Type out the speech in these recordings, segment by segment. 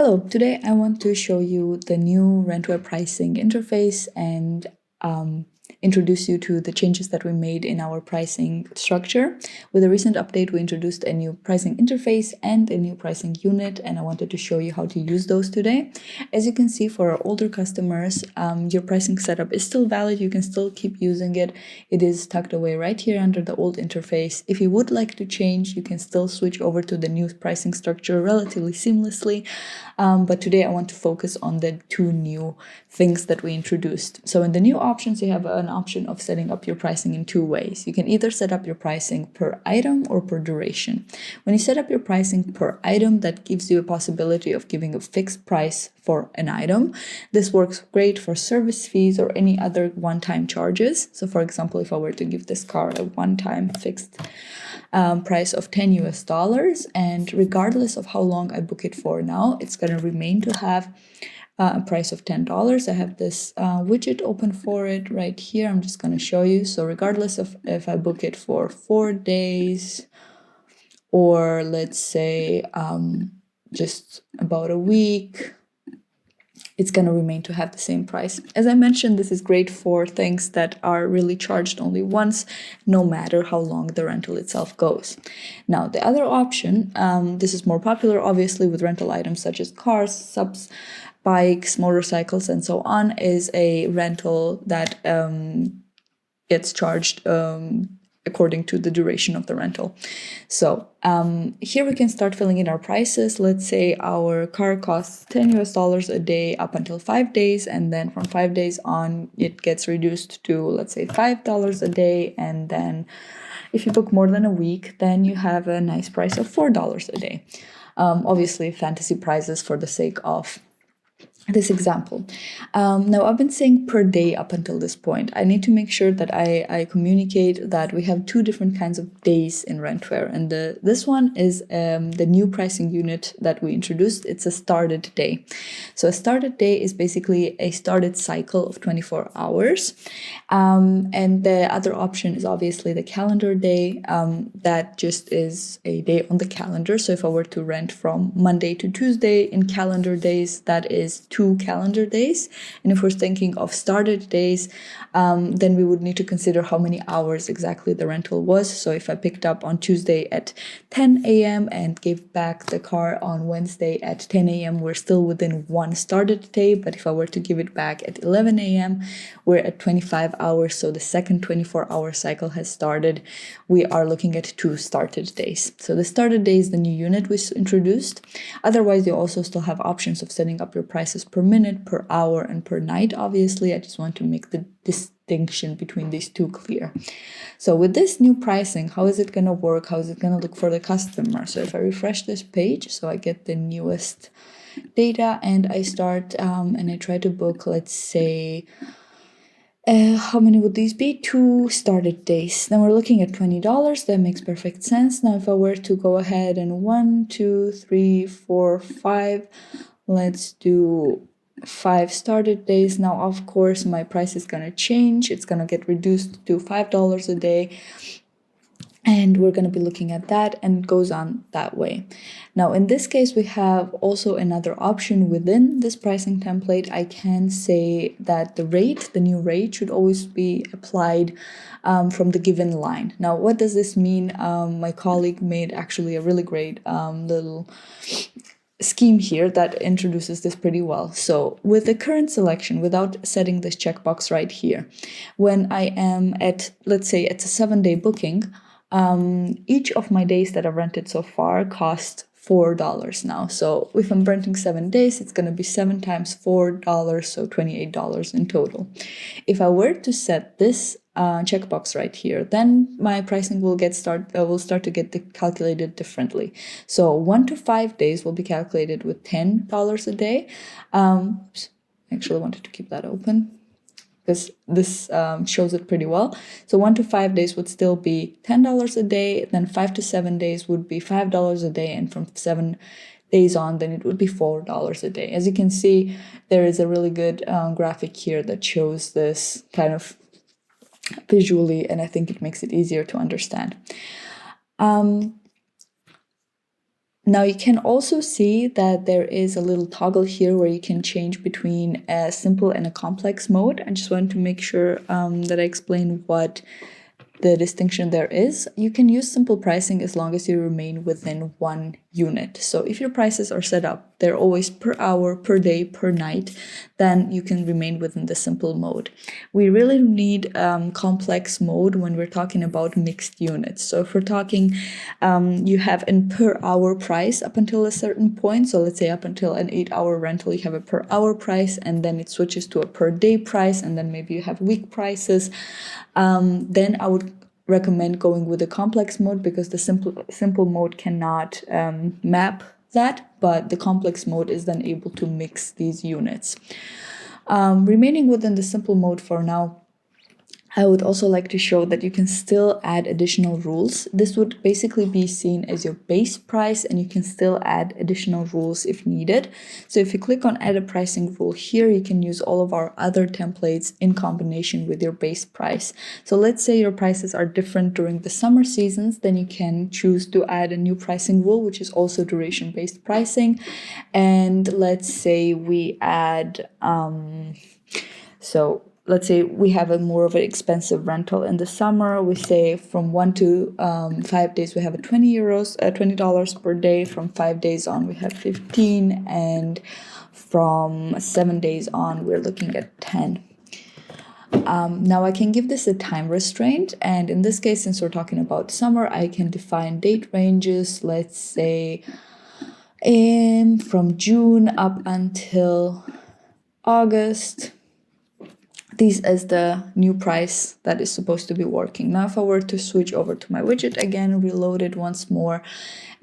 Hello, today I want to show you the new Rentware pricing interface and introduce you to the changes that we made in our pricing structure. With a recent update, we introduced a new pricing interface and a new pricing unit, and I wanted to show you how to use those today. As you can see, for our older customers, your pricing setup is still valid. You can still keep using it. It is tucked away right here under the old interface. If you would like to change, you can still switch over to the new pricing structure relatively seamlessly. But today I want to focus on the two new things that we introduced. So in the new options, you have an option of setting up your pricing in two ways. You can either set up your pricing per item or per duration. When you set up your pricing per item, that gives you a possibility of giving a fixed price for an item. This works great for service fees or any other one-time charges. So for example, if I were to give this car a one-time fixed price of $10, and regardless of how long I book it for now, it's going to remain to have a price of $10. I have this widget open for it right here. I'm just going to show you. So regardless of if I book it for 4 days or let's say just about a week, it's going to remain to have the same price. As I mentioned, this is great for things that are really charged only once, no matter how long the rental itself goes. Now, the other option, this is more popular, obviously, with rental items such as cars, subs, bikes, motorcycles, and so on, is a rental that gets charged according to the duration of the rental. So here we can start filling in our prices. Let's say our car costs $10 a day up until 5 days, and then from 5 days on it gets reduced to, let's say, $5 a day, and then if you book more than a week, then you have a nice price of $4 a day. Obviously fantasy prices for the sake of this example. Now, I've been saying per day up until this point. I need to make sure that I communicate that we have two different kinds of days in Rentware. And this one is the new pricing unit that we introduced. It's a started day. So a started day is basically a started cycle of 24 hours. And the other option is obviously the calendar day. That just is a day on the calendar. So if I were to rent from Monday to Tuesday in calendar days, that is 2 calendar days. And if we're thinking of started days, then we would need to consider how many hours exactly the rental was. So if I picked up on Tuesday at 10 a.m. and gave back the car on Wednesday at 10 a.m., we're still within one started day. But if I were to give it back at 11 a.m., we're at 25 hours. So the second 24-hour cycle has started. We are looking at 2 started days. So the started day is the new unit we introduced. Otherwise, you also still have options of setting up your prices per minute, per hour, and per night. Obviously, I just want to make the distinction between these two clear. So with this new pricing, how is it going to work? How is it going to look for the customer? So if I refresh this page, so I get the newest data and I start and I try to book, let's say, how many would these be? 2 started days. Then we're looking at $20. That makes perfect sense. Now, if I were to go ahead and 1, 2, 3, 4, 5, let's do 5 started days. Now, of course, my price is going to change. It's going to get reduced to $5 a day. And we're going to be looking at that, and it goes on that way. Now, in this case, we have also another option within this pricing template. I can say that the new rate should always be applied from the given line. Now, what does this mean? My colleague made actually a really great little scheme here that introduces this pretty well. So with the current selection, without setting this checkbox right here, when I am at, let's say, it's a 7-day booking, each of my days that I've rented so far cost $4 now. So if I'm renting 7 days, it's going to be 7 times $4, so $28 in total. If I were to set this checkbox right here, then my pricing will start to get calculated differently. So 1 to 5 days will be calculated with $10 a day. Actually, I wanted to keep that open because this shows it pretty well. So 1 to 5 days would still be $10 a day. Then 5 to 7 days would be $5 a day. And from 7 days on, then it would be $4 a day. As you can see, there is a really good graphic here that shows this kind of visually, and I think it makes it easier to understand. Now you can also see that there is a little toggle here where you can change between a simple and a complex mode. I just want to make sure that I explain what the distinction there is. You can use simple pricing as long as you remain within 1 unit. So if your prices are set up, they're always per hour, per day, per night, then you can remain within the simple mode. We really need complex mode when we're talking about mixed units. So if we're talking, you have a per hour price up until a certain point. So let's say up until an 8-hour rental, you have a per hour price, and then it switches to a per day price, and then maybe you have week prices. Then I would recommend going with the complex mode, because the simple mode cannot map that, but the complex mode is then able to mix these units. Remaining within the simple mode for now, I would also like to show that you can still add additional rules. This would basically be seen as your base price, and you can still add additional rules if needed. So if you click on add a pricing rule here, you can use all of our other templates in combination with your base price. So let's say your prices are different during the summer seasons, then you can choose to add a new pricing rule, which is also duration-based pricing. And let's say we add, let's say we have a more of an expensive rental in the summer. We say from 1 to 5 days we have a $20 per day. From 5 days on we have 15, and from 7 days on we're looking at 10. Now I can give this a time restraint, and in this case, since we're talking about summer, I can define date ranges. Let's say from June up until August. This is the new price that is supposed to be working. Now, if I were to switch over to my widget again, reload it once more,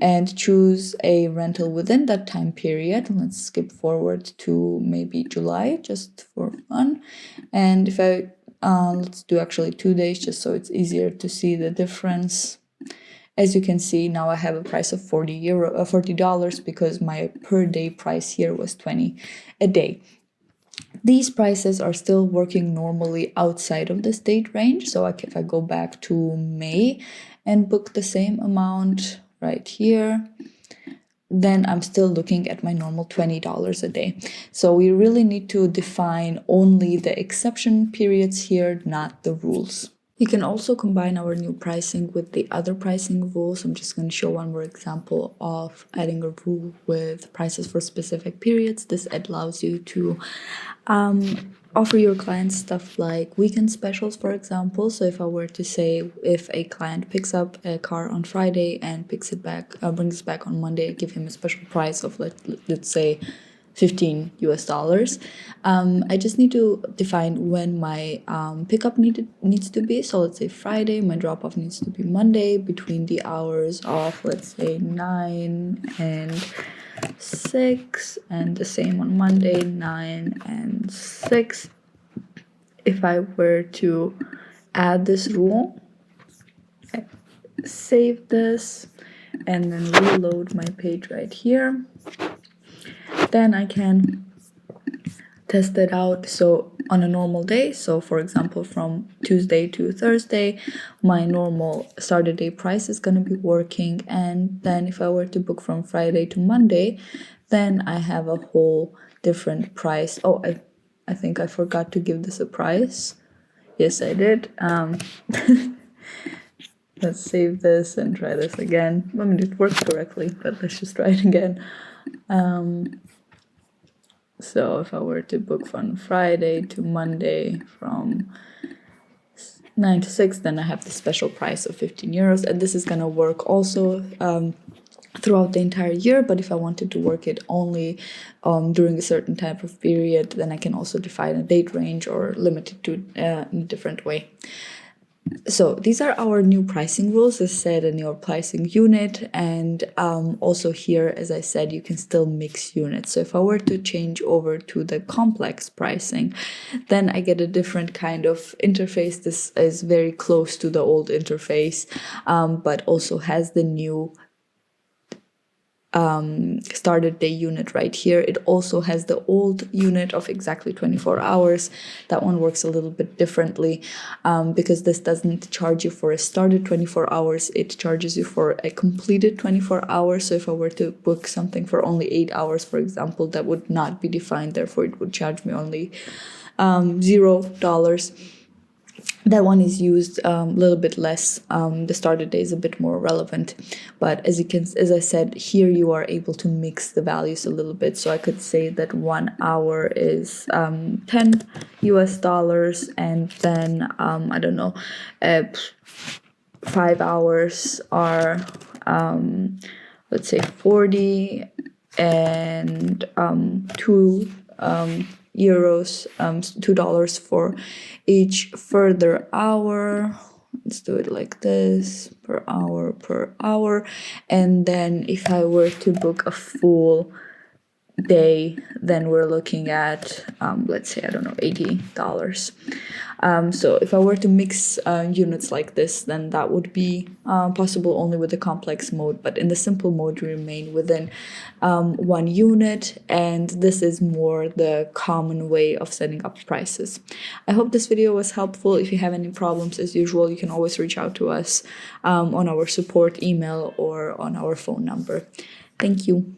and choose a rental within that time period, let's skip forward to maybe July, just for fun. And if I, let's do actually 2 days, just so it's easier to see the difference. As you can see, now I have a price of $40 because my per day price here was 20 a day. These prices are still working normally outside of this date range. So if I go back to May and book the same amount right here, then I'm still looking at my normal $20 a day. So we really need to define only the exception periods here, not the rules. You can also combine our new pricing with the other pricing rules. I'm just going to show one more example of adding a rule with prices for specific periods. This allows you to offer your clients stuff like weekend specials, for example. So if I were to say, if a client picks up a car on Friday and brings it back on Monday, I give him a special price of let's say $15. I just need to define when my pickup needs to be. So let's say Friday, my drop-off needs to be Monday between the hours of, let's say, 9 and 6, and the same on Monday, 9 and 6. If I were to add this rule, okay, save this, and then reload my page right here, then I can test it out. So on a normal day, so for example from Tuesday to Thursday, my normal starter day price is going to be working. And then if I were to book from Friday to Monday, then I have a whole different price. Oh, I think I forgot to give this a price. Yes, I did. Let's save this and try this again. I mean, it worked correctly, but let's just try it again. So if I were to book from Friday to Monday from 9 to 6, then I have the special price of €15. And this is going to work also throughout the entire year. But if I wanted to work it only during a certain type of period, then I can also define a date range or limit it to in a different way. So these are our new pricing rules, as said, in your pricing unit. And also here, as I said, you can still mix units. So if I were to change over to the complex pricing, then I get a different kind of interface. This is very close to the old interface, but also has the new started day unit right here. It also has the old unit of exactly 24 hours. That one works a little bit differently because this doesn't charge you for a started 24 hours. It charges you for a completed 24 hours. So if I were to book something for only 8 hours, for example, that would not be defined. Therefore, it would charge me only $0. That one is used a little bit less. The starter day is a bit more relevant, but as I said, here you are able to mix the values a little bit. So I could say that 1 hour is $10, and then I don't know, 5 hours are let's say 40, and €2, $2 for each further hour. Let's do it like this, per hour. And then if I were to book a full day, then we're looking at let's say, I don't know, $80. So if I were to mix units like this, then that would be possible only with the complex mode, but in the simple mode you remain within 1 unit, and this is more the common way of setting up prices. I hope this video was helpful. If you have any problems, as usual, you can always reach out to us on our support email or on our phone number. Thank you.